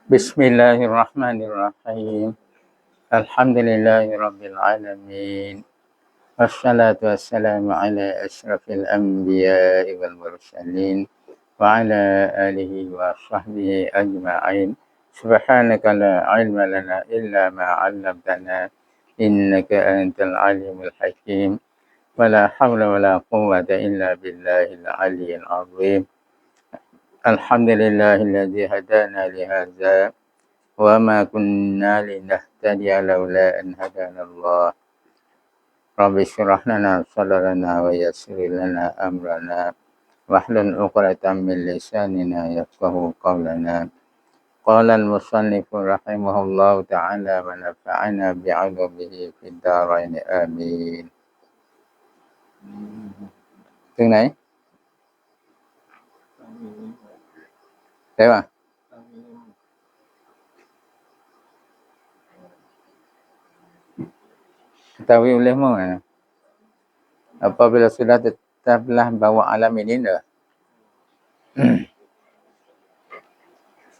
بسم الله الرحمن الرحيم الحمد لله رب العالمين والصلاة والسلام على أشرف الأنبياء والمرسلين وعلى آله وصحبه أجمعين سبحانك لا علم لنا إلا ما علمتنا إنك أنت العليم الحكيم ولا حول ولا قوة إلا بالله العلي العظيم الحمد لله الذي هدانا لهذا وما كنا لنهتدي لولا أن هدانا الله رب اشرح لنا صدرنا ويسر لنا أمرنا واحلل عقدة من لساننا يفقهوا قولنا قال المصنف رحمه الله تعالى ونفعنا بعلومه في الدارين آمين ถึงไหนได้ป่ะKetahui olehmu apabila sudah tetaplah bahawa alam ini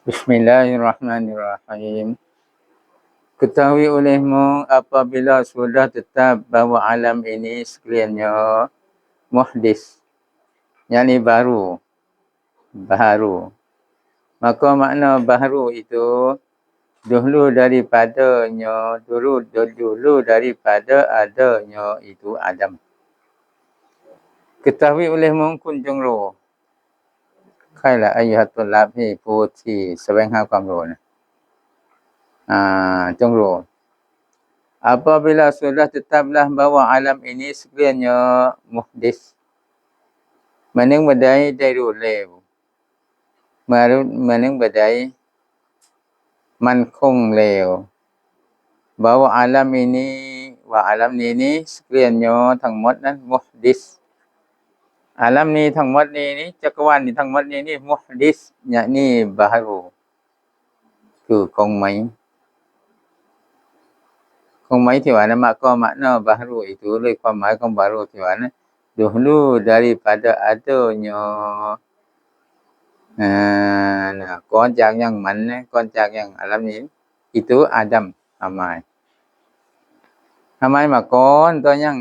Bismillahirrahmanirrahim Ketahui olehmu apabila sudah tetap bahawa alam ini sekaliannya muhdis yakni baru maka makna baharu itu dulu daripadanya dulu daripada adanya itu Adam. Ketahui olehmuคุณจงรู้ใครล่ะอายุตุลลาภีผู้ที่แสวงหาความรู้นะจงรู้ Apabila sudah tetaplah bahawa alam ini sekaliannya muhdis maning badai dari lew maning badai มันคงแล้วbahwa alam ini wa alam ini sekaliannya ทั้งหมดนั้น muhdis alamนี้ทั้งหมดนี้จักรวาลนี้ทั้งหมดนี้ muhdis yakni baharu คือคงไหมที่ว่านั้นก็makna baharu itu เลยความหมายของ baharu ที่ว่านั้น dulu daripada adanyaก่อนจากอย่างมันนะก่อนจากอย่างอาลัมนี้ itu Adam ทำไมมาก่อนตัวอย่าง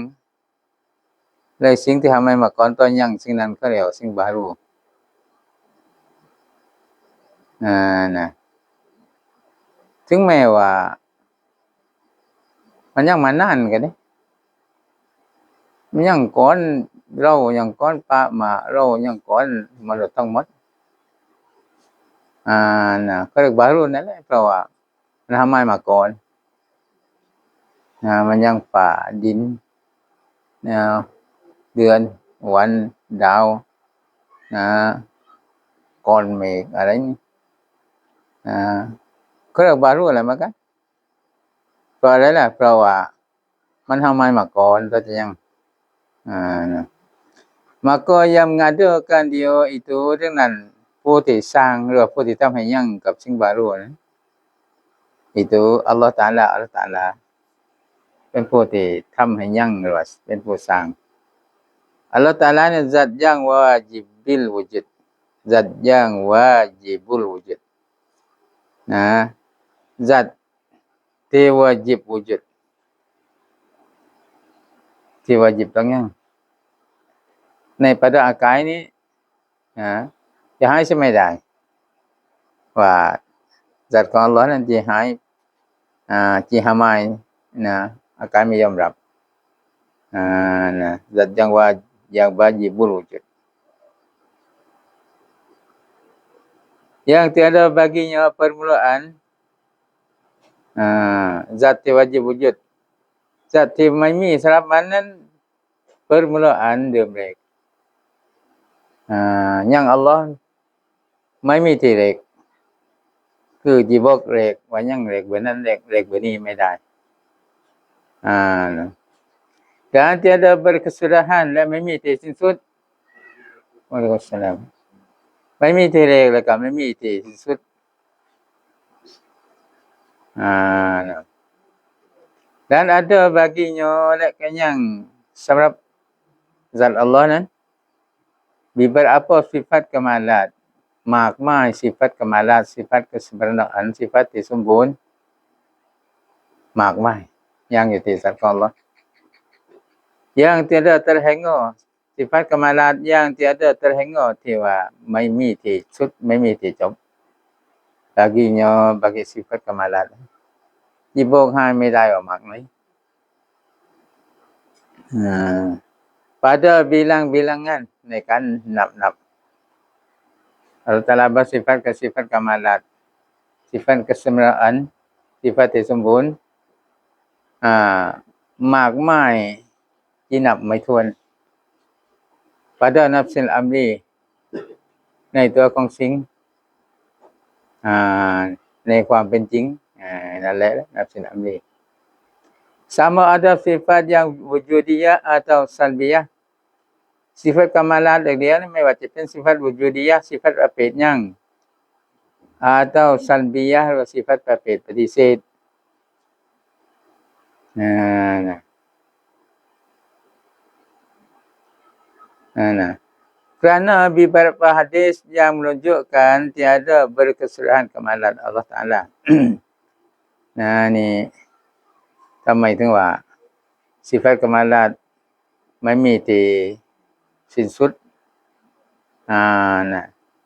เลยสิ่งที่ทำไมมาก่อนตัวอย่างสิ่งนั้นก็เรียกสิ่งบารูถึงแม้ว่ามันยังมานานก็ได้มันยังก่อนเรายังก่อนปะมาเรายังก่อนมนุษย์ทั้งหมดก็เรียกบารูนั่นแหละเพราะว่ามันทำไมมาก่อนมันยังป่าดินเดือนวันดาวก้อนเมฆอะไรนี่ก็เรียกบารูอะไรมากันเพราะอะไรล่ะเพราะว่ามันทำไมมาก่อนก็จะยังmaka yang mengadakan dia itu dengan ผู้ที่สร้างหรือผู้ที่ทำให้ยั่งกับสิ่งบารูนะ itu Allah Ta'ala เป็นผู้ที่ทำให้ยั่งหรือเป็นผู้สร้าง Allah Ta'ala เนี่ย zat yang wajibil wujud zat yang wajibul wujud zat ที่ wajib wujud ที่ wajib ต้องยั่งในปัจจัยกายนี้จะให้ใช่ไม่ได้ว่าจัดของอัลเลาะห์นั้นจะให้ที่ทำไมอาการไม่ยอมรับจัดyang wajibul wujud yang tiada baginya permulaan zatที่ wajib wujud จัดที่ไม่มีสำหรับมันนั้น permulaan เดิมแรกyang Allah ไม่มีที่แรกคือจีบอกแรกว่ายังแรกแบบนั้นแรกแบบนี้ไม่ได้การที่ada berkesudahan และไม่มีที่สิ้นสุดวะอะลัยกุมสลามไม่มีที่แรกและก็ไม่มีที่สิ้นสุดdan ada baginya และก็ยังสำหรับ zat Allah นั้น beberapa sifat kemalat มากมายสิฟัตกมาลาตสิฟัตกสมรณะอันสิฟัตที่สมบูรณ์มากมายyangอยู่ที่สัตว์ของอัลเลาะห์ yang tiada terhingga sifat kemalat yang tiada terhingga ที่ว่าไม่มีที่สุดไม่มีที่จบ baginya bagi sifat kemalat dibongkarไม่ได้ออกมากไหม pada bilang-bilangan ในการนับAllah Taala bersifat ke sifat kamalat sifat kesempurnaan sifatที่สมบูรณ์มากมายที่นับไม่ถ้วน pada nafsil amri ในตัวของสิ่งในความเป็นจริงนั่นแหละ nafsil amri sama ada sifat yang wujudiyah atau salbiyah sifat kamalat เดียวๆไม่ว่าจะเป็น sifat wujudiyah สิฟัตประเภทหยัง atau salbiyah หรือ sifat ประเภทปฏิเสธkerana beberapa hadis yang menunjukkan tiada berkeseluruhan kemalat Allah Taala นี่ทำไมถึงว่า sifat kemalat ไม่มีที่สิ้นสุด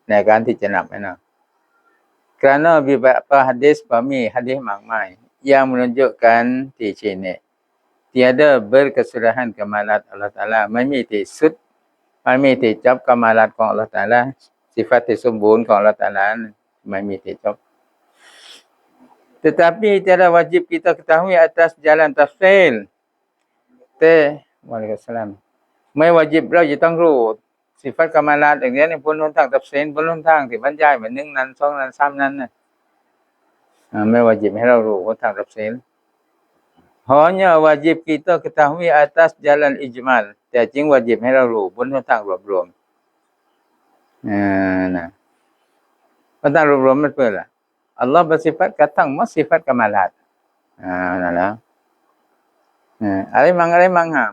ในการที่จะนับนะ kerana beberapa hadis มี hadis มากมาย yang menunjukkan ที่ชี้แนะ tiada berkesudahan kemalat Allah Taala ไม่มีที่สุดไม่มีที่จบ kemalat ของ Allah Taala sifat ที่สมบูรณ์ของ Allah Taala ไม่มีที่จบ tetapi tiada wajib kita ketahui atas jalan tafsil แต่วะอะลัยกุมสลามไม่วาญิบเราจะต้องรู้ sifat kemalat อย่างนี้บนหนทาง tafsil บนหนทางที่บรรยาย1นั้น2นั้น3นั้นไม่วาญิบให้เรารู้หนทาง tafsil hanya wajib kita ketahui atas jalan ijmal แต่จริงวาญิบให้เรารู้บนหนทางรวบรวมหนทางรวบรวมมันเปิดล่ะ Allah bersifat katang mas sifat kemalat นั่นล่ะอะไรมั่ง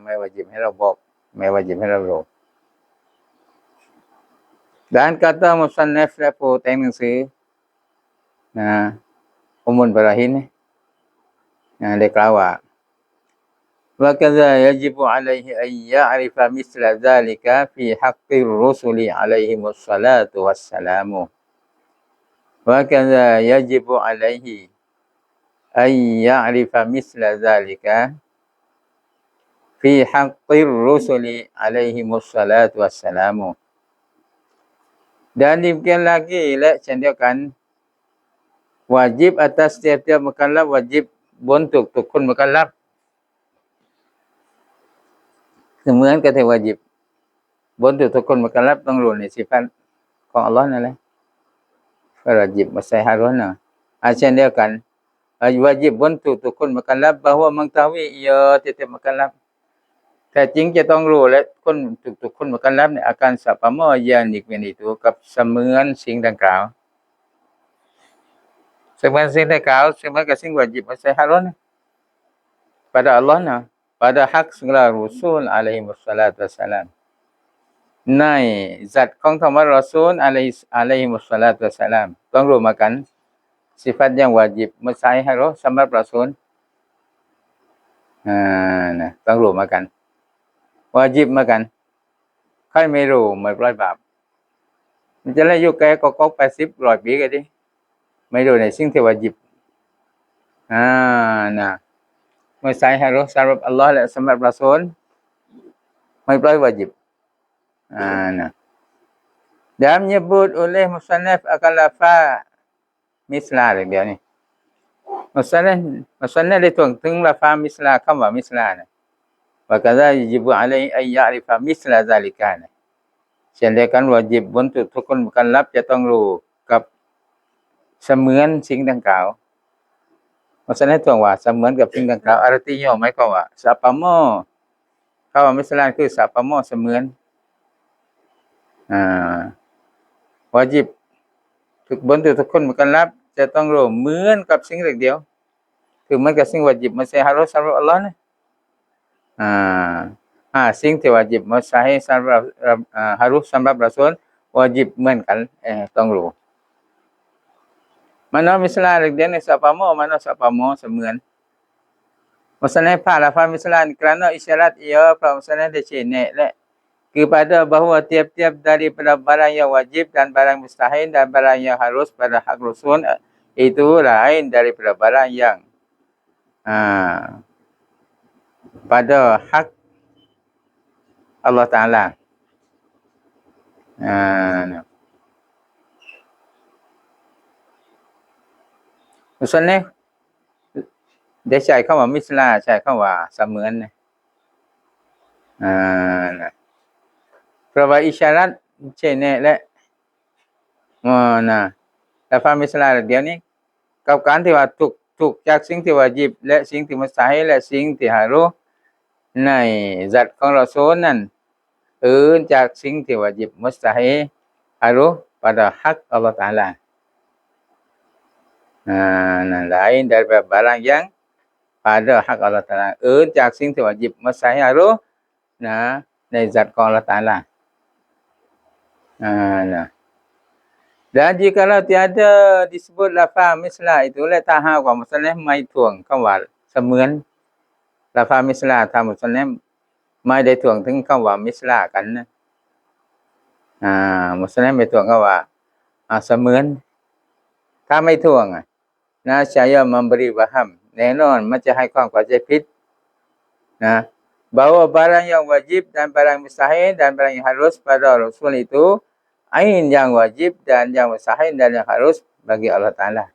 ไม่วาญิบให้เราบอกไม่วาญิบให้เรารู้ dan kata musannaf lepo แต่งหนังสือUmmul Barahin ได้กล่าวว่า وكذا يجب عليه أن يعرف مثل ذلك في حق الرسل عليهم الصلاة والسلام وكذا يجب عليه أن يعرف مثل ذلك في حق الرسل عليهم الصلاة والسلام dan demikian lagi chen เดียวกัน wajib atas setiap mukallaf wajib บนทุกคนมุคัลลัฟเหมือนกับที่วาญิบบนทุกคนมุคัลลัฟต้องรู้ในสิฟัตของอัลเลาะห์นั่นแหละวาญิบมาใส่ฮารุนเช่นเดียวกันwajib บนทุกคนมุคัลลัฟ bahwa mengetahui ia setiap mukallaf แต่จริงจะต้องรู้และคนทุกคนมุคัลลัฟเนี่ยอาการsama yang nikmat itu กับเสมือนสิ่งดังกล่าวเสมือนสิ่งดังกล่าวเสมือนกับสิ่งวาญิบมาใส่ฮารุนpada Allah pada hak segala Rasul alaihi wassalatu wassalam ในสัตว์ของท่านรอซูลอะลัยฮิมุสศอลาตุวัสสลามต้องรู้มากันsifat yang wajib มุสาฮิรอสำหรับรอซูลต้องรู้มากันวาญิบมากันใครไม่รู้ไม่ปล่อยบาปมันจะเลยอยู่แก่ก็80 100ปีก็ดิไม่รู้ในสิ่งที่วาญิบมุสาฮิรอสำหรับอัลเลาะห์และสำหรับรอซูลไม่ปล่อยวาญิบdan menyebut oleh musannaf akan lafaz misla เดี๋ยวนี้musannaf ได้ถ่วงถึงลาฟามิสลาคำว่ามิสลานะว่า kaza yajibu alaihi an ya'rifa misla zalika นะเช่นเดียวกันวาญิบบนทุกคนมุคัลลัฟจะต้องรู้กับเสมือนสิ่งดังกล่าวmusannaf ถ่วงว่าเสมือนกับสิ่งดังกล่าว artinya หมายความว่า sapamo คำว่ามิสลาคือ sapamo เสมือนวาญิบทุกคนมุคัลลัฟจะต้องรู้เหมือนกับสิ่งเดียวคือเหมือนกับสิ่งวาญิบมาใส่ฮารุสำหรับอัลเลาะห์นะสิ่งที่วาญิบมาใส่สำหรับฮารุสำหรับรอซูล วาญิบเหมือนกันต้องรู้Mana misalan dia sapamo mana sapamo เสมือน Maksudnya pahala misalan kerana isyarat ia maksudnya dia sini lek kepada bahawa tiap-tiap daripada barang yang wajib dan barang mustahil dan barang yang harus pada hak rusun itu lain daripada barang yang pada hak Allah Taala. Maksudnya dia ใช้คำว่ามิสลาใช้คำว่าเสมือนเพราะว่าอิชารัตเช่นนี้แหละแต่ฟามิสลาเดี๋ยวนี้กับการที่ว่าทุกจากสิ่งที่วาญิบและสิ่งที่มุสตาฮิลและสิ่งที่ฮารุในซัตของรอซูลนั้นจากสิ่งที่วาญิบมุสตาฮิลฮารุ pada hak Allah Taala lain daripada barang yang pada hak Allah Taala จากสิ่งที่วาญิบมุสตาฮิลฮารุในzatของ Allah Taala dan jikalau tiada disebut lafaz mislah ituและถ้าหากว่ามุสลิมไม่ถ่วงคำว่าเสมือนลafaz mislah ถ้ามุสลิมไม่ได้ถ่วงถึงคำว่ามิสลากันนะมุสลิมไม่ถ่วงคำว่าเสมือนถ้าไม่ถ่วงsaya memberi paham แน่นอนมันจะให้ความเข้าใจผิดbahwa barang yang wajib dan barang mustahil dan barang yang harus pada Rasul itu ain yang wajib dan yang mustahil dan yang harus bagi Allah Taala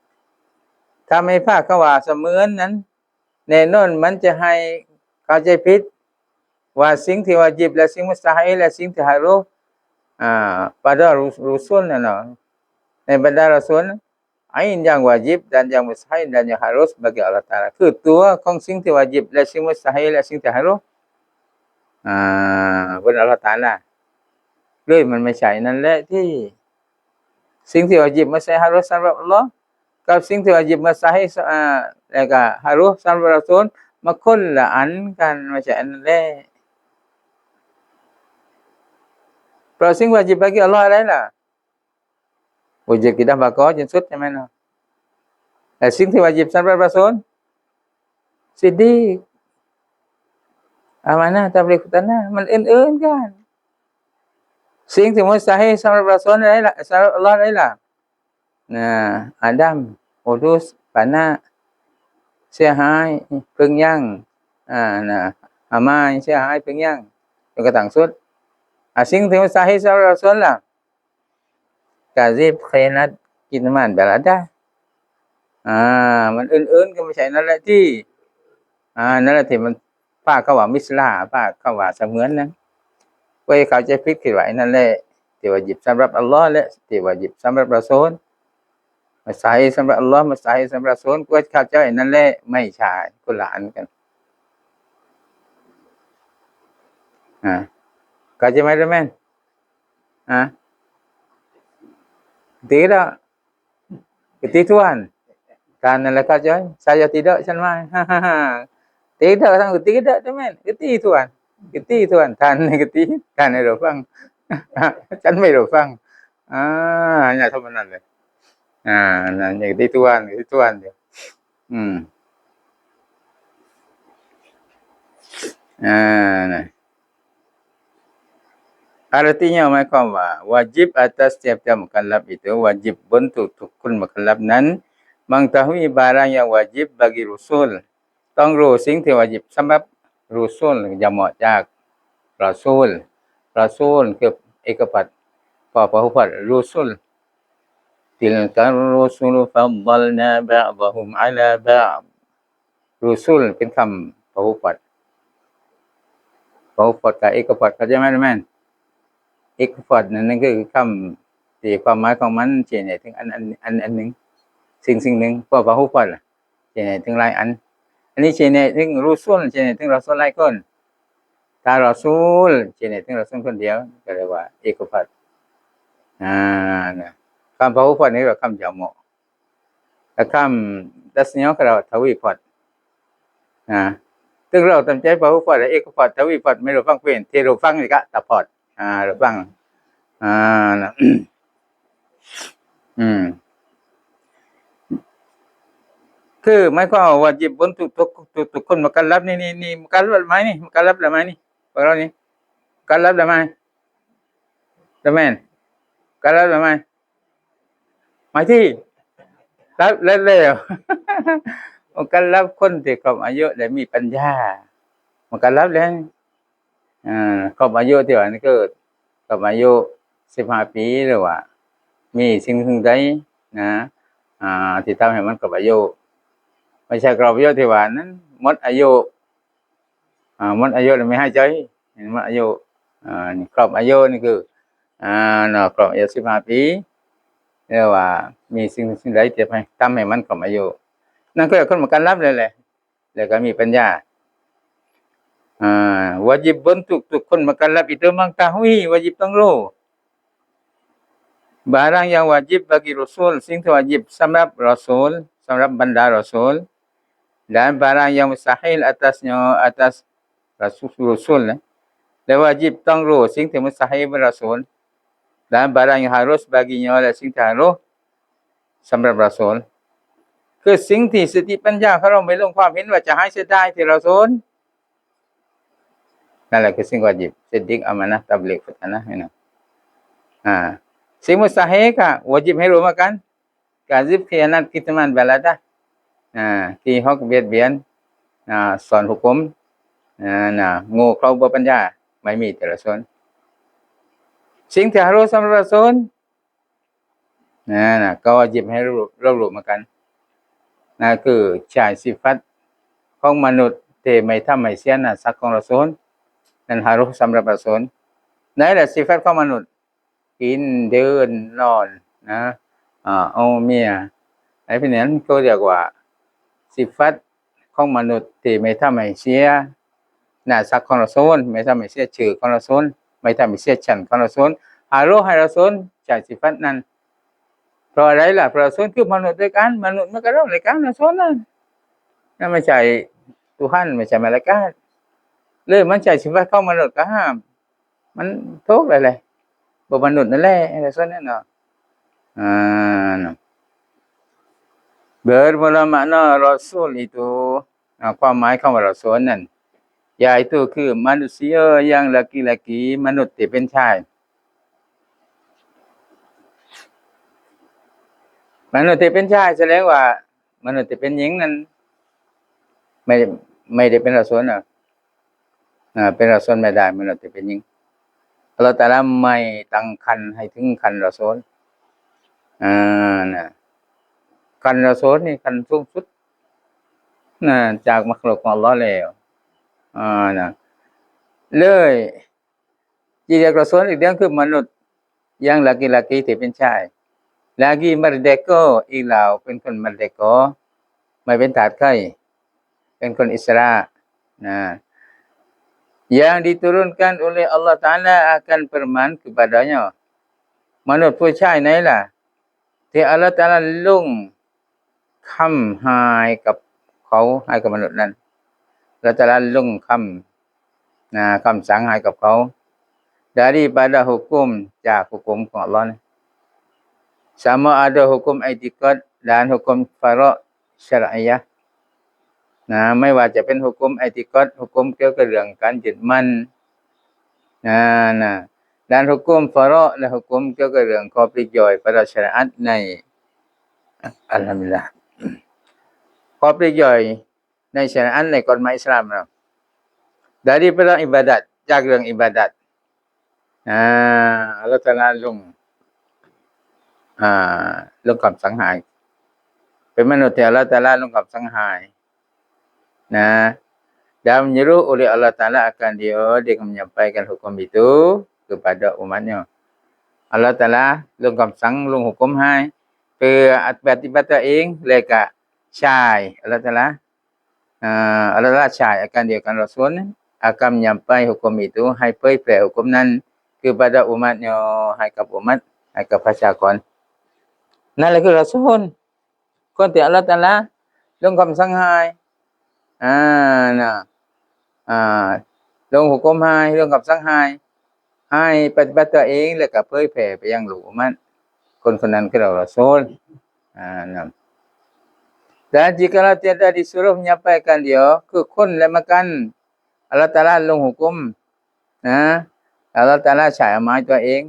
ถ้าไม่พาคำว่าเสมือนนั้นแน่นอนมันจะให้เข้าใจผิดว่าสิ่งที่วาญิบและสิ่งมุสตาฮิลและสิ่งที่ฮารุpada Rasul นั่นน่ะในบรรดารอซูลain yang wajib dan yang mustahil dan yang harus bagi Allah Taala คือตัวของสิ่งที่วาญิบและสิ่งมุสตาฮิลและสิ่งที่ฮารุบนอัลเลาะห์ตะอาลาเลยมันไม่ใช่นั่นแหละที่สิ่งที่วาญิบมุสตาฮิลฮารุสำหรับอัลเลาะห์กับสิ่งที่วาญิบมุสตาฮิลแล้วก็ฮารุสำหรับรอซูลมันคนละอันกันไม่ใช่อันนั้นแหละเพราะสิ่งวาญิบ bagi Allah อะไรล่ะwajib kita bakal จนสุดใช่มั้ยเนาะแต่สิ่งที่วาญิบสำหรับรอซูลซิดดีกamanah tabligh tanah มันอื่นๆกันสิ่งที่มุสตาฮิลสำหรับรอซูลอะไรล่ะสำหรับอัลเลาะห์อะไรล่ะอาดัมอุดุสปานะเสียหายพึงยั่งอามายเสียหายพึงยั่งจนกระทั่งสุดสิ่งที่มุสตาฮิลสำหรับรอซูลล่ะกาซิบkhianat กินมันบะละดะมันอื่นๆก็ไม่ใช่นั่นแหละที่นั่นแหละที่มันป้าก็ว่ามิสลาป้าก็ว่าเสมือนนั้นไว้เข้าใจผิดคิดว่านั่นแหละที่วาญิบสำหรับอัลเลาะห์และที่วาญิบสำหรับรอซูลมุสตาฮิลสำหรับอัลเลาะห์มุสตาฮิลสำหรับรอซูลก็เข้าใจนั่นแหละไม่ใช่คนละอันกันเข้าใจมั้ยแม่นtidak ketituan karena lah kajian saya tidak macam tidak sang tidak teman ketituan tan keti kan ให้เราฟังฉันไม่รู้ฟังเนี่ยเท่านั้นเลยนั่นอย่างketituanเดียวnah artinya หมายความว่า wajib atas tiap-tiap mukallaf itu wajib untuk tukul mukallafนั้น mengetahui barang yang wajib bagi rasul ต้องรู้สิ่งที่วาญิบสำหรับรัสูลจะเหมาะจากรอซูลคือเอกปัตพหุพจน์รัสูล tilkar rusulu faddalna ba'dahum 'ala ba'd รัสูลเป็นคำพหุพจน์กับเอกปัตเข้าใจมั้ยแม่นเอกปัตนั่นคือคำที่ความหมายของมันชี้ให้ถึงอันนึงสิ่งนึงพหุพจน์ชี้ให้ถึงหลายอันนี้ชี้ให้ถึงรัสูลชี้ให้ถึงรอซูลหลายคนถ้ารอซูลชี้ให้ถึงรอซูลคนเดียวก็เรียกว่าเอกปัตคำพหุพจน์นี่เรียกว่าคำจำเหมาะแต่คำตัสนียะก็เรียกว่าทวีพจน์ซึ่งเราตั้งใจพหุพจน์และเอกปัตทวีพจน์ไม่รู้ฟังเป็นที่เราฟังนี่ก็ตะพจน์เราฟัง นะ อืมคือหมายความว่าวาญิบบนทุกคนมุกัลลัฟนี่มุกัลลัฟไหมนี่มุกัลลัฟได้ไหมนี่พวกเรานี่มุกัลลัฟได้ไหมได้ไหมมุกัลลัฟได้ไหมหมายที่รับแล้วมุกัลลัฟคนที่ครบอายุและมีปัญญามุกัลลัฟแล้วครบอายุที่ว่านี่คือครบอายุ15 ปีหรือว่ามีสิ่งใดนะที่ทำให้มันครบอายุไม่ใช่ครบอายุที่ว่านั้นหมดอายุหมดอายุแล้วไม่ให้ใจหมดอายุนี่ครบอายุนี่คือเนาะครบอายุ15 ปีเรียกว่ามีสิ่งใดที่ทำให้มันครบอายุนั่นก็คนเหมือนกันรับเลยแหละแล้วก็มีปัญญาวajib untukคนmukallaf itu mengetahui wajibต้องรู้ barang yang wajib bagi Rasul สิ่งที่วาญิบสำหรับรอซูลสำหรับบรรดารอซูล dan barang yang mustahil atasnya atas Rasul นะและวาญิบต้องรู้สิ่งที่มุสตาฮิลบนรอซูล dan barang yang harus baginya และสิ่งที่harus สำหรับรอซูลคือสิ่งที่สติปัญญาของเราไม่ลงความเห็นว่าจะให้เสียได้ที่รอซูลนั่นแหละคือสิ่งวาญิบซิดดิกอามานะห์ตับลีกฟุตนะห์นี่สิ่งมุสตาฮิลก็วาญิบให้รู้เหมือนกันกาซิบ khianat kitman baladah ki hok เบียดเบียนสอนหุกมโง่เขลาบ่ปัญญาไม่มีแต่รอซูลสิ่งที่harus สำหรับรอซูลก็วาญิบให้รู้เหมือนกันคือใช้สิฟัตของมนุษย์ที่ไม่ทำให้เสียหน้าศักดิ์ของรอซูลนั้นharus สำหรับรอซูลนั่นแหละสิฟัตของมนุษย์กินเดินนอนเอาเมียไอ้พวกนั้นก็เรียกว่าสิฟัตของมนุษย์ที่ไม่ทำให้เสียหน้าศักดิ์ของรอซูลไม่ทำให้เสียชื่อของรอซูลไม่ทำให้เสียชั้นของรอซูลharus ให้รอซูลใช้สิฟัตนั้นเพราะอะไรล่ะเพราะรอซูลคือมนุษย์ด้วยกันมนุษย์มันก็ต้องด้วยกันรอซูลนั่นไม่ใช่Tuhan ไม่ใช่มลาอิกะฮ์เลยมันใช้สิฟัตของมนุษย์ก็ห้ามมันทุกข์เลยบ่มนุษย์นั่นแหละรอซูลนั่นเนาะbermula makna Rasul ituความหมายคำว่าRasul นั้น yaitu คือมนุษย์yang laki-laki มนุษย์ที่เป็นชายมนุษย์ที่เป็นชายแสดงว่ามนุษย์ที่เป็นหญิงนั้นไม่ได้เป็นรอซูลเป็นรอซูลไม่ได้มนุษย์ที่เป็นหญิงอัลเลาะห์ตะอาลาไม่ตั้งครรภ์ให้ถึงครรภ์รอซูลครรภ์รอซูลนี่ครรภ์สูงสุดจากมักลุกของอัลเลาะห์แล้วเลยที่เรียกรอซูลอีกเรื่องคือมนุษย์yang laki-laki ที่เป็นชายlagi merdeka อีกแล้วเป็นคน merdeka ไม่เป็นทาสใครเป็นคนอิสระyang diturunkan oleh Allah Taala akan firman kepadanya มนุษย์ผู้ชายไหนล่ะที่อัลเลาะห์ตะอาลาลงคำให้กับเขาให้กับมนุษย์นั้นอัลเลาะห์ตะอาลาลงคำสั่งให้กับเขา daripada hukum จาก hukum ของอัลเลาะห์ sama ada hukum i'tiqad dan hukum fara' syar'iyyah ไม่ว่าจะเป็น hukum i'tiqad hukum เกี่ยวกับเรื่องการยึดมั่นdan hukum fara' และ hukum เกี่ยวกับเรื่องข้อปลีกย่อย pada syariat ในอัลฮัมดุลิลลาห์ข้อปลีกย่อยในsyariat ในกฎหมายอิสลาม daripada ibadat จากเรื่องอิบาดัตอัลเลาะห์ตะอาลาลงคำสั่งให้เป็นมนุษย์ที่อัลเลาะห์ตะอาลาลงคำสั่งให้dan menyuruh oleh Allah Taala akan dia menyampaikan hukum itu kepada umatnya อัลเลาะห์ตะอาลาลงคำสั่งลงหุกมให้เพื่อปฏิบัติตัวเองและก็ใช้อัลเลาะห์ตะอาลาใช้ akan dia kan Rasul akan menyampaikan hukum itu ให้เผยแผ่หุกมนั้น kepada umatnya ให้กับอุมัตให้กับประชากรนั่นแหละคือรอซูลคนที่อัลเลาะห์ตะอาลาลงคำสั่งให้ลงหุกมให้ลงคำสั่งให้ ให้ปฏิบัติตัวเองแล้วก็เผยแผ่ไปยังลูกมันคนคนนั้นคือเรารอซูลnah dan jikalau tiada disuruh menyampaikan dia ke kunและmakan Allah Taala ลงหุมนะ Allah Taala ใช้อามาตัวเอง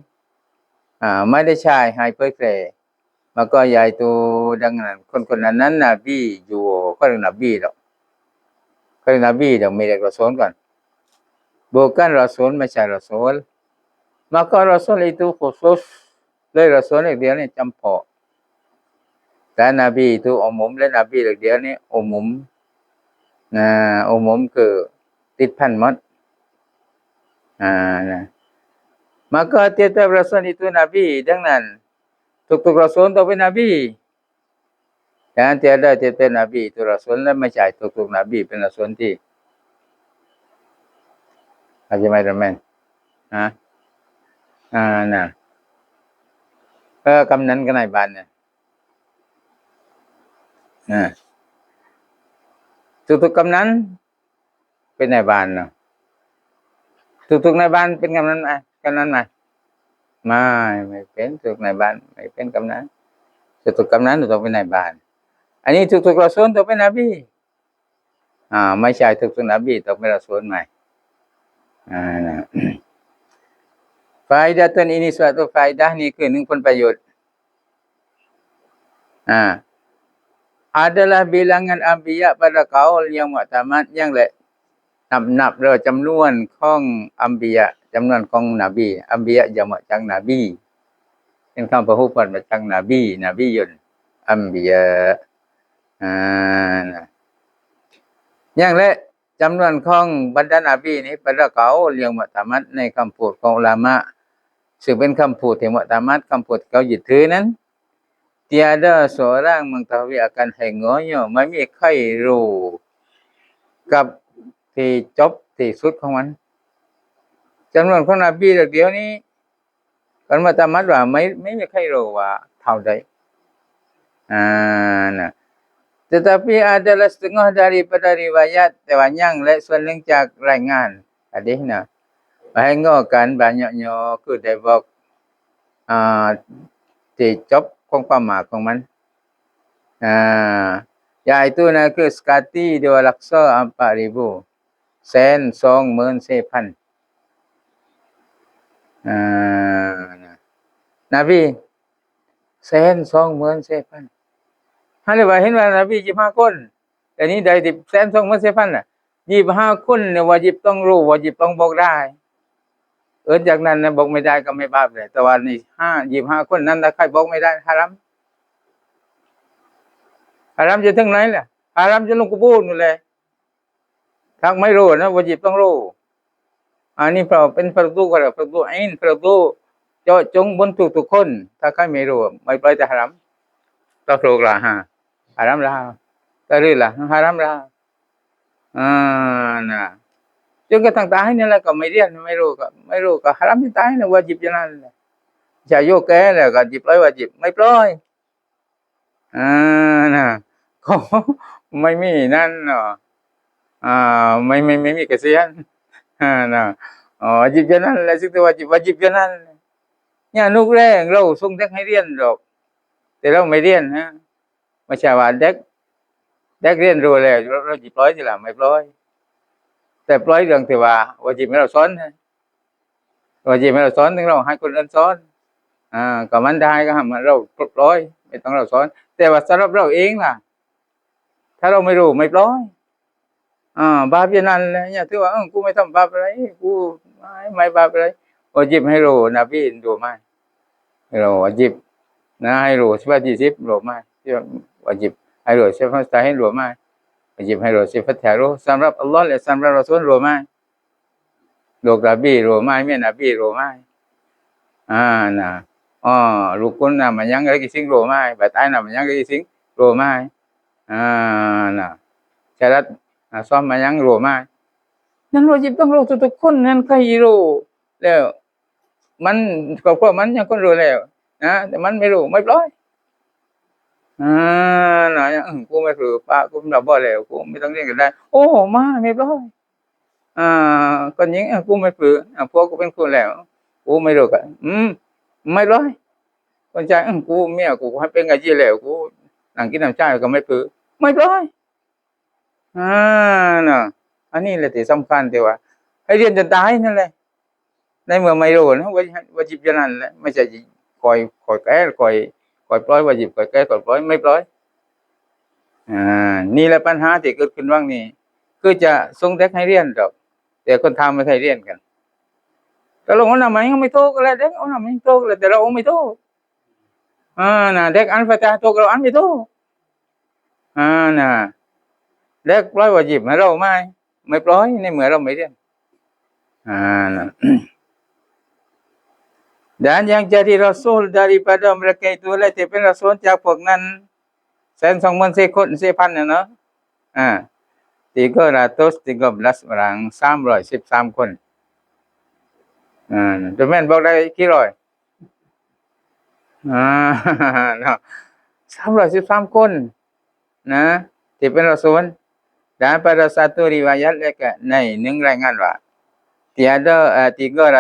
ไม่ได้ใช้ให้เผยแผ่ maka iaitu denganคนๆนั้นนบีอยู่ก็เรียกนบีหรอกก็เรียกนบีเดี๋ยวไม่เรียกรอซูลก่อน bukan rasul ไม่ใช่รอซูล maka rasul itu khusus เลยรอซูลเดียวนี่จำเพาะแต่นบี itu umum และนบีเดียวนี่umum umum คือติดพันหมดนะ maka tiap-tiap rasul itu nabi ดังนั้นทุกๆ rasul ต้องเป็นนบี dan tiada tiap-tiap nabi itu rasul และไม่ใช่ทุกๆนบีเป็นrasul ที่เข้าใจไหมท่านแม่นะกำนันกันนายบ้านเนี่ยทุกๆกำนันเป็นนายบ้านเนาะทุกๆนายบ้านเป็นกำนันไหมกำนันไหมไม่เป็นทุกนายบ้านไม่เป็นกำนันทุกกำนันต้องเป็นนายบ้านอันนี้ทุกๆรอซูลต้องเป็นนบีไม่ใช่ทุกๆนบีต้องเป็นรอซูลใหม่นะFaidatun ini suatu faedah ni ke 1 ผลประโยชน์adalah bilangan anbiya pada kaul yang muktamad ยังแหละนับแล้วจำนวนของอัมบิยะจำนวนของนบีอัมบิยะจะมาจากนบีเป็นคำพหูพจน์มาจากนบียุนอัมบิยะอย่างและจำนวนของบรรดานบีนี้เpada kaul yang muktamad ในคำพูดของอุลามะซึ่งเป็นคำพูดที่มุตะมัดคำพูดเขายึดถือนั้น tiada seorang mengetahui akan hinganya ไม่มีใครรู้กับที่จบที่สุดของมันจำนวนของนบีเดียวนี้กันมุตะมัดว่าไม่มีใครรู้ว่าเท่าใดnah tetapi adalah setengah daripada riwayat แต่ว่ายังและส่วนหนึ่งจากรายงานหะดีษนะmenghengarkan banyaknya keได้บอกที่จบของความหมายของมันiaitu นะคือ sekati 224,000 124,000นบี 124,000 หาได้ว่าเห็นว่านบี25 คนแต่นี้ได้124,000น่ะ25 คนเนี่ยวาญิบต้องรู้วาญิบต้องบอกได้จากนั้นนะบอกไม่ได้ก็ไม่บาปเลยแต่ว่านี่25 คนนั้นถ้าใครบอกไม่ได้ฮารัมจะถึงไหนล่ะฮารัมจะลงกุบูรนู่นเลยถ้าไม่รู้นะวาญิบต้องรู้อันนี้เป็นฟารดูก็ฟารดูอินฟารดูเจาะจงบนทุกคนถ้าใครไม่รู้ไม่ปล่อยแต่ฮารัมต้องรู้ละฮารัมละแต่รู้ละฮารัมละนะจนกระทั่งตายนี่แหละก็ไม่เรียนไม่รู้ก็ฮารัมที่ตายนะวาญิบอย่างนั้นแหละจะโยกแกแล้วก็จิบปล่อยวาญิบไม่ปล่อยนะก็ไม่มีนั่นเนาะไม่มีเกษียณนะวาญิบอย่างนั้นแหละซึ่งวาญิบอย่างนั้นเนี่ยนุกแรงเราส่งเด็กให้เรียนหรอกแต่เราไม่เรียนนะไม่ใช่ว่าเด็กเรียนรู้แล้วเราจิบปล่อยทีหลังไม่ปล่อยแต่ปล่อยเรื่องที่ว่าวาญิบให้เราสอนวาญิบให้เราสอนถึงเราให้คนอื่นสอนก็มันได้ก็ให้เราปล่อยไม่ต้องเราสอนแต่ว่าสำหรับเราเองล่ะถ้าเราไม่รู้ไม่ปล่อยบาปอย่างนั้นแหละเนี่ยถือว่ากูไม่ทำบาปอะไรกูไม่บาปอะไรวาญิบให้รู้นบีรู้ไหมเราวาญิบนะให้รู้siapaรู้ไหมที่วาญิบให้รู้siapaให้รู้ไหมวาญิบให้รู้siapaรู้สำหรับอัลลอฮ์และสำหรับรอซูลรู้ไหมลูกนบีรู้ไหมแม่นบีรู้ไหมนะrukun namanya nggak kising romai batai namanya nggak kising romai nah syarat namanya romai นั้นวาญิบต้องรู้ทุกคนนั้นใครรู้แล้วมันครอบครัวมันยังคนรู้แล้วนะแต่มันไม่รู้ไม่ปล่อยนะกูไม่ฝืนป้ากูไม่บอกแล้วกูไม่ต้องเรียนกันได้โอ้มาไม่ปล่อยคนนี้กูไม่ฝืนพวกกูเป็นคนแล้ว กูไม่รู้ก็ไม่ร้อยคนใจกูเมียกูให้เป็นไงยี่แล้วกูนั่งกินน้ำชาก็ไม่ปื้อไม่ร้อยน่ะอันนี้แหละที่สำคัญที่ว่าให้เรียนจนตายนั่นแหละในเมื่อไม่รู้นะวาญิบอย่างนั้นแหละไม่ใช่คอยแก้คอยปล่อยวาญิบคอยแก้คอยปล่อยไม่ปล่อยนี่แหละปัญหาที่เกิดขึ้นว่างนี้คือจะส่งเด็กให้เรียนดอกแต่คนทำไม่ให้เรียนกันแต่เราเอาหน้าไม้ก็ไม่โตก็แล้วเด็กเอาหน้าไม้โตก็แล้วแต่เราไม่โตน่ะเด็กอ่านฟาติฮะห์โตเราอ่านไม่โตน่ะเด็กปล่อยวาญิบให้เราไม่ปล่อยในเมื่อเราไม่เรียนน่ะ Dan yang jadi rasul daripada mereka itu adalah diaเป็น rasul จากพวกนั้น120,000 นะเนาะ313 orang 313 คนตัวแม่นบอกได้กี่ร้อยเนาะ313 คนนะที่เป็น rasul dan pada satu riwayatในหนึ่งรายงานว่าtiada 314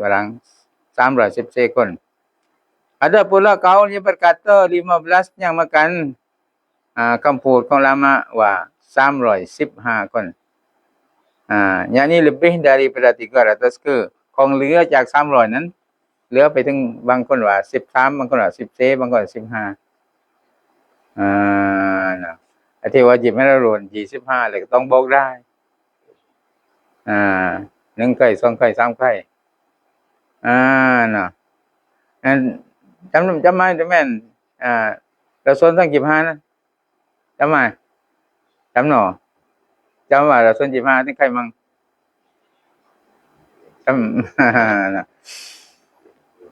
orang 314 คนada pula kaul yang berkata 15 yang makan คำพูดของ ulama ว่า315 คนyakni lebih daripada 300 คือคงเหลือจาก300นั้นเหลือไปถึงบางคนว่า13บางคนว่า14บางคนว่า15นะที่วาญิบให้เรารวน25เลยก็ต้องบอกได้1ไข่2ไข่3ไข่น่ะจำไม่แม่นเราสนทั้ง25นะจำไม่จำหนอจำว่าเราสน25ทั้งไข่มั่งจำน่ะ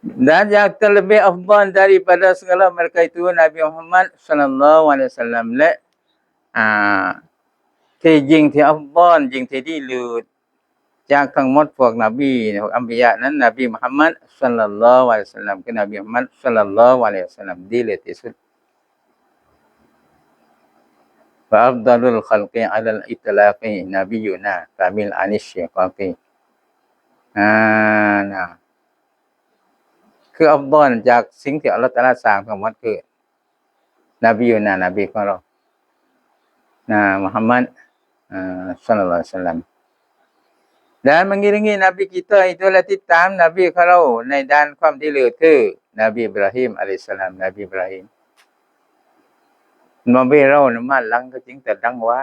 dan yang terlebih afdal daripada segala mereka itu Nabi Muhammad sallallahu alaihi wasallam และที่ยิ่งที่อัฟฎอลยิ่งที่ดีเลิศจากทั้งหมดพวกนบีพวกอัมบิยะนั้นนบีมุฮัมมัดศ็อลลัลลอฮุอะลัยฮิวะซัลลัมคือนบีมุฮัมมัดศ็อลลัลลอฮุอะลัยฮิวะซัลลัมดีเลิศที่สุดwa afdalul khalqi 'alal itlaqi nabiyuna kamil anish shiqaqi นะคืออัฟฎอลจากสิ่งที่อัลเลาะห์ตะอาลาสร้างทั้งหมดคือนบีอยู่นบีของเรามุฮัมมัดsallallahu alaihi wasallam dan mengiringi nabi kita itulah titam nabi ของเราในด้านความดีเลิศคือนบีอิบราฮีมอะลัยฮิสสลามนบีอิบราฮีมนบีเราเนี่ยมาหลังก็จริงแต่ดังว่า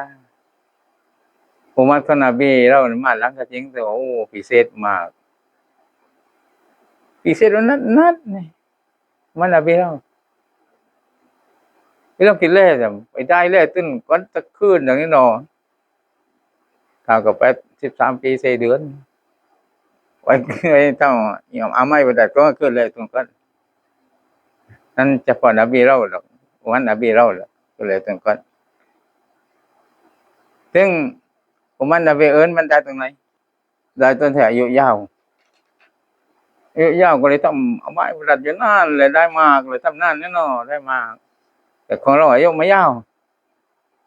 อุมัตของนบีเราเนี่ยมาหลังก็จริงแต่โอ้พิเศษมากพิเศษนัดนี่มันนบีเราไม่ต้องกินเล่จ้ะไปได้เล่ตึ้นก้อนตะคืนอย่างนี้เนาะข่าวกับไป13 ปี 4 เดือนไว้ต้องเอาไม่ไปแต่ก็ขึ้นเลยตรงกันนั่นเฉพาะนบีเราหรอกวันนบีเราหรอกก็เลยตรงกันซึ่งมันนบีเอิ้นมันได้ตรงไหนได้ต้นแต่อายุยาวก็เลยต้องเอาไม้ประดับอยู่นานเลยได้มากเลยทำนานแน่นอนได้มากแต่ของเราอายุไม่ยาว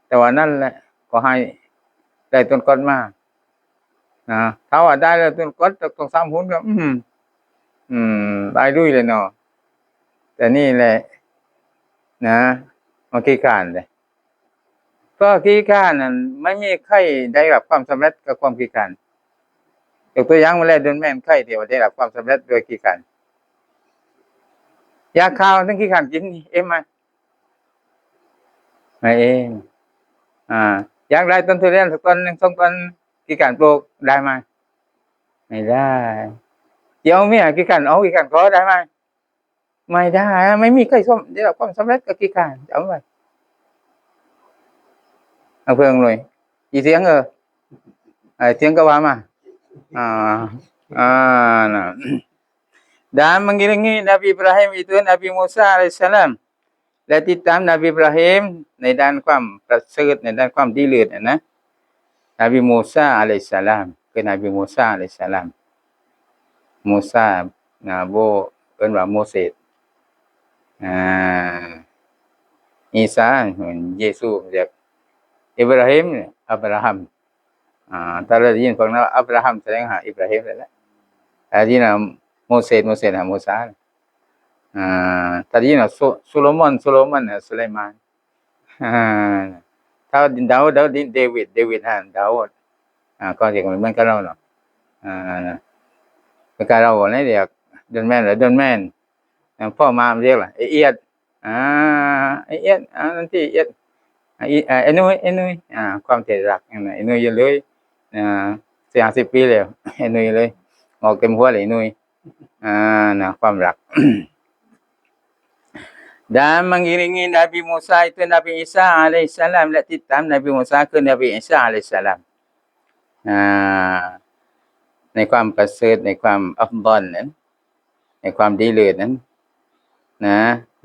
แต่ว่านั่นแหละก็ให้ได้ต้นก้อนมากถ้าว่าได้แล้วต้นก้อนต้อง3 หุ้นก็ได้ด้วยเลยเนาะแต่นี่แหละนะมันขี้คร้านเลยเพราะขี้คร้านนั้นไม่มีใครได้รับความสำเร็จกับความขี้คร้านยกตัวอย่างมาแล้วเดินแม่นใครที่ว่าได้รับความสำเร็จโดยขี้คร้านยาข้าวทั้งขี้คร้านกินนี่เองมั้ยไม่เองอยากได้ต้นทุเรียนสักต้นนึง2 ต้นขี้คร้านปลูกได้มั้ยไม่ได้เดี๋ยวเมียขี้คร้านเอาขี้คร้านขอได้มั้ยไม่ได้ไม่มีใครได้รับความสำเร็จกับขี้คร้านจำไว้เอาเพิ่งเลยกี่เสียงเสียงก็ว่ามาnah dan mengiringi Nabi Ibrahim itu Nabi Musa alaihissalam และติดตามนบีอิบราฮิมในด้านความประเสริฐในด้านความดีเลิศนะนบีมูซาอะลัยฮิสสลามคือนบีมูซาอะลัยฮิสสลามมูซาโบเอิ้นว่าโมเสสอีสาเยซูเรียกอิบราฮิมอับราฮัม ถ้าเราได้ยินพวกนั้นอับราฮัมแสดงหาอิบราฮิมนั่นแหละถ้าได้ยินโมเสสหามูซาถ้าได้ยินโซโลมอนสุไลมานถ้าดาวดเดวิดดาวดก็เรียกเหมือนกับเราเนาะเหมือนกับเราเนี่ยเรียกดอนแมนพ่อมาเรียกล่ะเอียดนั่นที่เอียดไอ้นุ้ยความที่รักนั่นน่ะไอ้นุ้ยอยู่เลย40ปีแล้วไอ้นุ้ยเลยงอกเต็มหัวเลยนุ้ยน่ะความรัก Dan mengiringi Nabi Musa itu Nabi Isa alaihissalam la titam Nabi Musa คือ Nabi Isa alaihissalam ในความประเสริฐในความอัฟฎอลนั้นในความดีเลิศนั้นนะ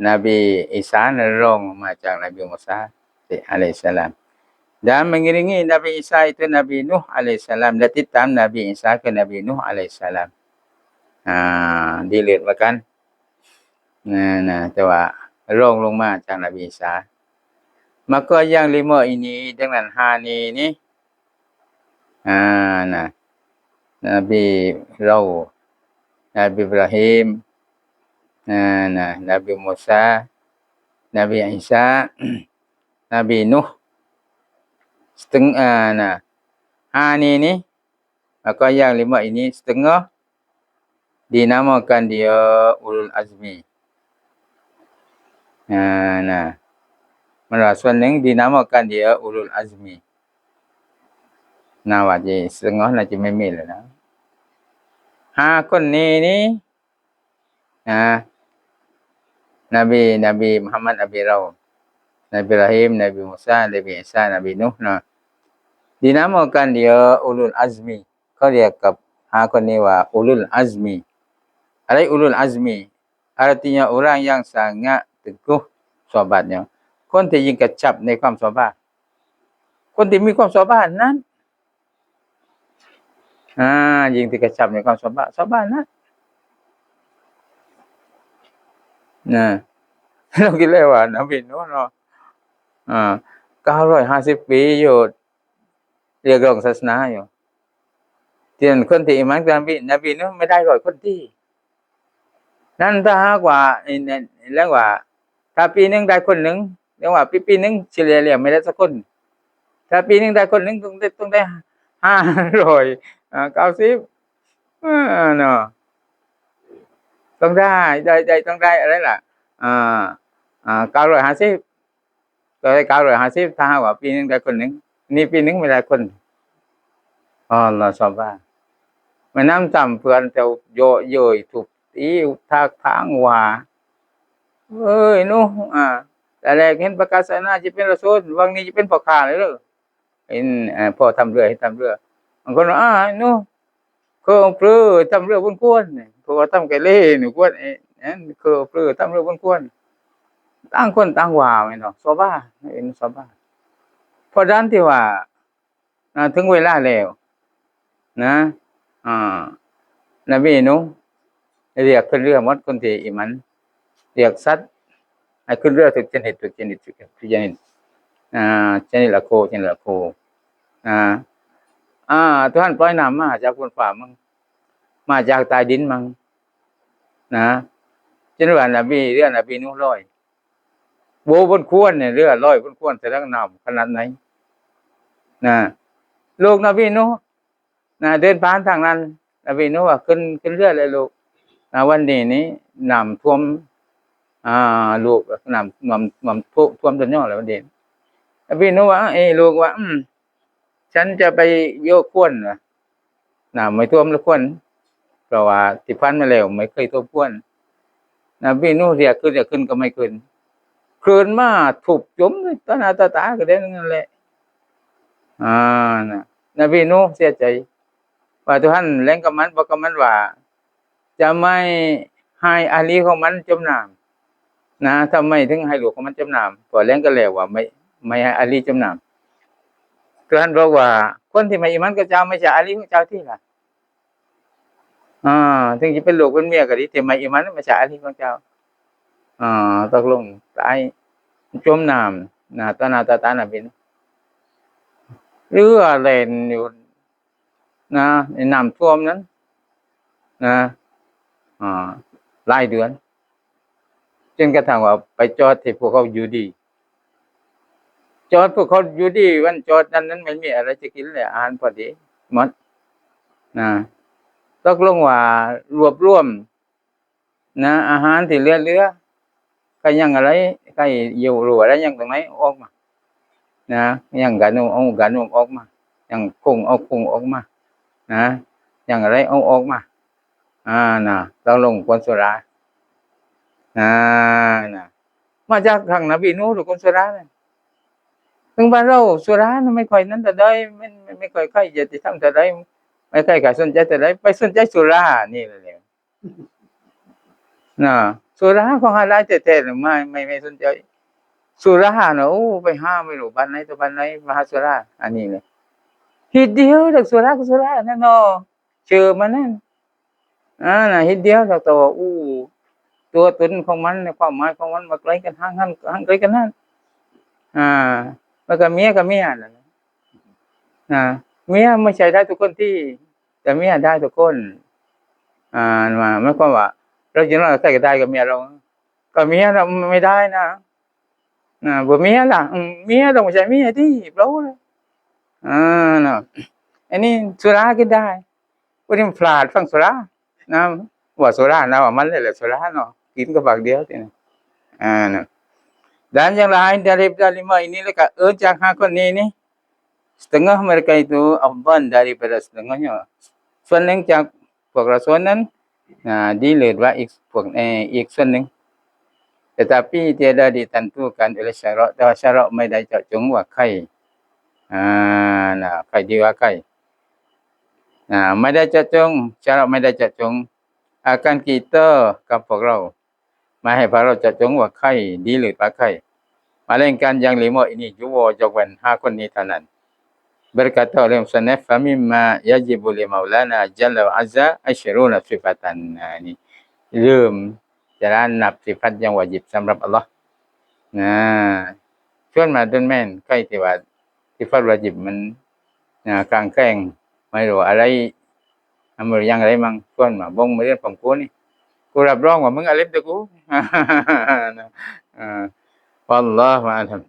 นบีอีสานั้นรองมาจากนบีมูซาalaihissalam dan mengiringi Nabi Isa itu Nabi Nuh alaihissalam la titam Nabi Isa คือ Nabi Nuh alaihissalam ดีเลิศเหมือนกันนะแต่ว่ารองลงมาจากนบีอีสา maka yang 5 ini dengan hani ni nah NabiเราNabi Ibrahim nah Nabi Musa Nabi Isa Nabi Nuh setengah nah hani ni maka yang 5 ini setengah dinamakan dia ulul azmi nahมันส่วนหนึ่งdinamakan dia ulul azmi น่าว่าจะsetengahน่าจะไม่มีแล้วนะ5คนนี้นี่นบีมุฮัมมัดนบีเรานบีอิบราฮิมนบีมูซานบีอีสานบีนุฮ์นะ dinamakan dia ulul azmi เขาเรียกกับ5คนนี้ว่า ulul azmiอะไร ulul azmi artinya orang yang sangat teguh sahabatnya คนที่ยิ่งกระชับในความสามารถคนที่มีความสามารถนั้นยิ่งที่กระชับในความสามารถนั้นเราคิดเลยว่านบีนูห์เนาะ950 ปีอยู่เรียกร้องศาสนาอยู่ที่นั่นคนที่อีหม่านกับนบีนูห์ไม่ได้100คนที่นั่นถ้าหากว่าแล้วว่าถ้าปีนึงได้คนนึงเรียกว่าปีนึงเฉลี่ยไม่ได้สักคนถ้าปีนึงได้คนนึงต้องได้590เนาะต้องได้อะไรล่ะ950ก็ได้950ถ้าหากว่าปีนึงได้คนนึงนี่ปีนึงไม่ได้คนอัลเลาะห์ซุบฮานะมันนำจำเพื่อนแถวโยเยยทุบตีทักทางว่าเอ้ยนูแต่แรกเห็นประกาศนาจะเป็นรอซูลวังนี้จะเป็นพ่อค้าเลยเด้อเห็นพ่อทำเรือบางคนว่านูคือปลื้อทำเรือบุญควรเพราะว่าทำไกเล่หนูควรคือปลื้อทำเรือบุญควรต่างคนต่างว่าแม่นเนาะซอบ้าเป็นซอบ้าเพราะด้านที่ว่าถึงเวลาแล้วนะนบีนูเรียกขึ้นเรือหมดคนที่อีหมันเรียกสัตว์ให้ขึ้นเรือทุกชนิดชนิดละโคทุกท่านปล่อยน้ำมาจากบนฟ้ามั่งมาจากใต้ดินมั่งนะจนว่านบีเรือนบีนูห์ลอยโบบนควรเนี่ยเรือลอยบนควรแสดงน้ำขนาดไหนลูกนบีนูห์เดินผ่านทางนั้นนบีนูห์ว่าขึ้นเรือเลยลูกวันนี้น้ำท่วมลูกน้ำท่วมจนย่อแล้วเด่นนบีนูห์ว่าลูกว่าฉันจะไปโยกควรน้ำไม่ท่วมแล้วควรเพราะว่าที่ผ่านมาแล้วไม่เคยท่วมควรนบีนูห์เรียกขึ้นก็ไม่ขึ้นมาทุบจมต่อหน้าต่อตาก็ได้นั่นแหละนบีนูห์เสียใจว่าทุกท่านแรงกับมันบอกกับมันว่าจะไม่ให้อาลีของมันจมน้ำทำไมถึงให้ลูกของมันจมน้ำพอแรงก็แล้วว่าไม่ให้อาลีจมน้ำท่านบอกว่าคนที่ไม่อีหมันกับเจ้าไม่ใช่อาลีของเจ้าที่ล่ะถึงจะเป็นลูกเป็นเมียก็ดีแต่ไม่อีหมันไม่ใช่อาลีของเจ้าตกลงตายจมน้ำต่อหน้าต่อตานบีเรือเล่นอยู่ นะในน้ำท่วมนั้นนะอ่าหลายเดือนจนกระทั่งว่าไปจอดที่พวกเขาอยู่ดีจอดพวกเขาอยู่ดีวันจอดนั้นไม่มีอะไรจะกินเลยอาหารพอดีหมดนะตกลงว่ารวบรวมนะอาหารที่เหลือก็ยังอะไรก็อยู่รัวแล้วยังตรงไหนออกมานะยังกันเอากันออกมายังกุ้งเอากุ้งออกมานะยังอะไรเอาออกมานะเราลงคนสุรานะมาจากทางนบีนูหรือคนสุราเนี่ยถึงบ้านเราสุราไม่ค่อยนั้นแต่ได้ไม่ค่อยใครจะทำแต่ได้ไม่ค่อยก็สนใจแต่ได้ไปสนใจสุรานี่แหละนะสุราของอะไรแท้ๆไม่สนใจสุราเนาะโอ้ไปห้าไม่รู้บ้านไหนตัวบ้านไหนมหาสุราอันนี้เลยฮิตเดียวจากสุราก็สุรานั่นเนาะเจอมานั่นนะฮิตเดียวจากตัวอู้ตัวตนของมันในความหมายของมันมาไกลกันห่างไกลกันนั่นแล้วก็เมียนั่นเมียไม่ใช่ได้ทุกคนที่แต่เมียได้ทุกคนมาไม่ความว่าเราจริงเราใส่ก็ได้กับเมียเราก็เมียเราไม่ได้นะบ่เมียล่ะเมียต้องใช้เมียที่เปล่าเลยนะอันนี้สุรากินได้พวกนี้พลาดฟังสุรานะว่าสุรานะว่ามันเลยแหละสุราเนาะกินก็บักเดียวทีนี้นะdan yang lain daripada 5 ini lekat jangan kon ni setengah mereka itu afdal daripada setengahnya ส่วนหนึ่งจากพวกเราส่วนนั้นดีเลิศกว่าอีกส่วนหนึ่ง tetapi tiada ditentukan oleh syarak dan syarak ไม่ได้เจาะจงว่าใครใครดีกว่าใครไม่ได้เจาะจง syarak ไม่ได้เจาะจง akan kita กับพวกเราไม่ให้พวกเราเจาะจงว่าใครดีหรือกว่าใคร melainkan yang 5 ini jua jawapan 5 คนนี้เท่านั้น berkata oleh musannif famimma yajibu li maulana jalla wa azza asyruna sifatan ini เริ่มจะนับสิฟัตyang wajib สำหรับอัลเลาะห์ชวนมาต้นแม่นใกล้ที่ว่าสิฟัตวาญิบมันกลางแกล้งไม่รู้อะไรมือยังอะไรมั่งชวนมาบ่งมาเรียนของกูนี่กูรับรองว่ามึงอาลิฟแต่กูวัลลอฮุอะลัม